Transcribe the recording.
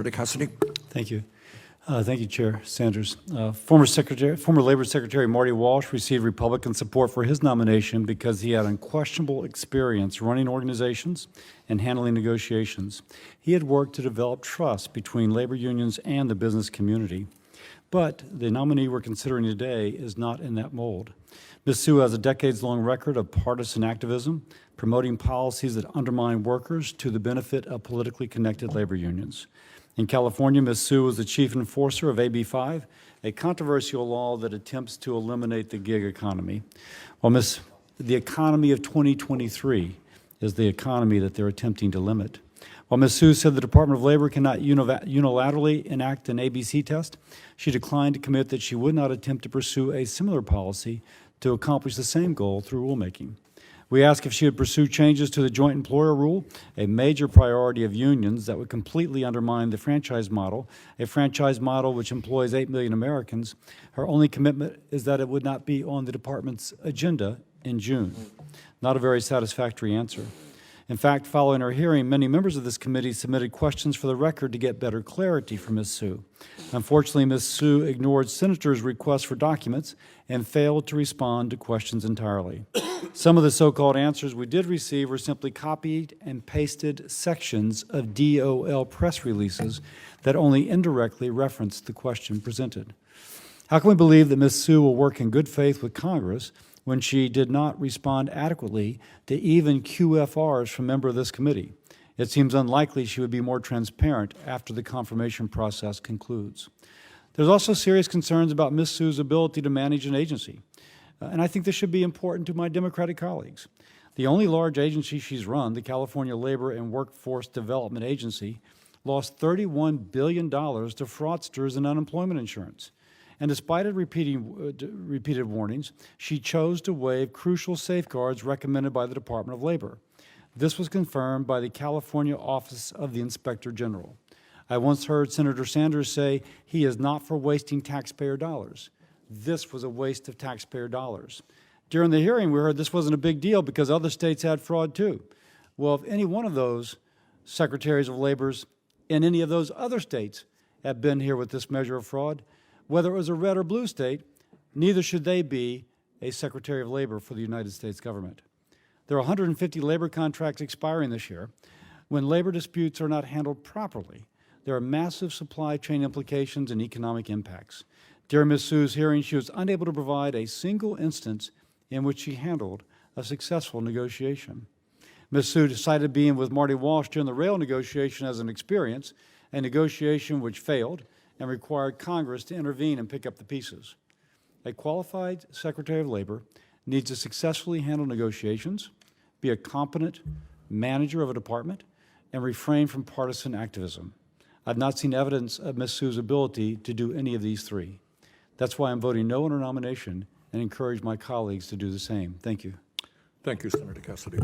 Senator Cassidy. Thank you. Thank you, Chair Sanders. Former Labor Secretary Marty Walsh received Republican support for his nomination because he had unquestionable experience running organizations and handling negotiations. He had worked to develop trust between labor unions and the business community. But the nominee we're considering today is not in that mold. Ms. Sue has a decades-long record of partisan activism, promoting policies that undermine workers to the benefit of politically connected labor unions. In California, Ms. Sue was the chief enforcer of AB 5, a controversial law that attempts to eliminate the gig economy. While the economy of 2023 is the economy that they're attempting to limit. While Ms. Sue said the Department of Labor cannot unilaterally enact an ABC test, she declined to commit that she would not attempt to pursue a similar policy to accomplish the same goal through rulemaking. We asked if she would pursue changes to the joint employer rule, a major priority of unions that would completely undermine the franchise model, a franchise model which employs 8 million Americans. Her only commitment is that it would not be on the department's agenda in June. Not a very satisfactory answer. In fact, following our hearing, many members of this committee submitted questions for the record to get better clarity from Ms. Sue. Unfortunately, Ms. Sue ignored senators' requests for documents and failed to respond to questions entirely. Some of the so-called answers we did receive were simply copied and pasted sections of DOL press releases that only indirectly referenced the question presented. How can we believe that Ms. Sue will work in good faith with Congress when she did not respond adequately to even QFRs from members of this committee? It seems unlikely she would be more transparent after the confirmation process concludes. There's also serious concerns about Ms. Sue's ability to manage an agency, and I think this should be important to my Democratic colleagues. The only large agency she's run, the California Labor and Workforce Development Agency, lost $31 billion to fraudsters in unemployment insurance. And despite repeated warnings, she chose to waive crucial safeguards recommended by the Department of Labor. This was confirmed by the California Office of the Inspector General. I once heard Senator Sanders say he is not for wasting taxpayer dollars. This was a waste of taxpayer dollars. During the hearing, we heard this wasn't a big deal because other states had fraud too. Well, if any one of those secretaries of labors in any of those other states have been here with this measure of fraud, whether it was a red or blue state, neither should they be a Secretary of Labor for the United States government. There are 150 labor contracts expiring this year. When labor disputes are not handled properly, there are massive supply chain implications and economic impacts. During Ms. Sue's hearing, she was unable to provide a single instance in which she handled a successful negotiation. Ms. Sue cited being with Marty Walsh during the rail negotiation as an experience, a negotiation which failed and required Congress to intervene and pick up the pieces. A qualified Secretary of Labor needs to successfully handle negotiations, be a competent manager of a department, and refrain from partisan activism. I've not seen evidence of Ms. Sue's ability to do any of these three. That's why I'm voting no on her nomination and encourage my colleagues to do the same. Thank you. Thank you, Senator Cassidy.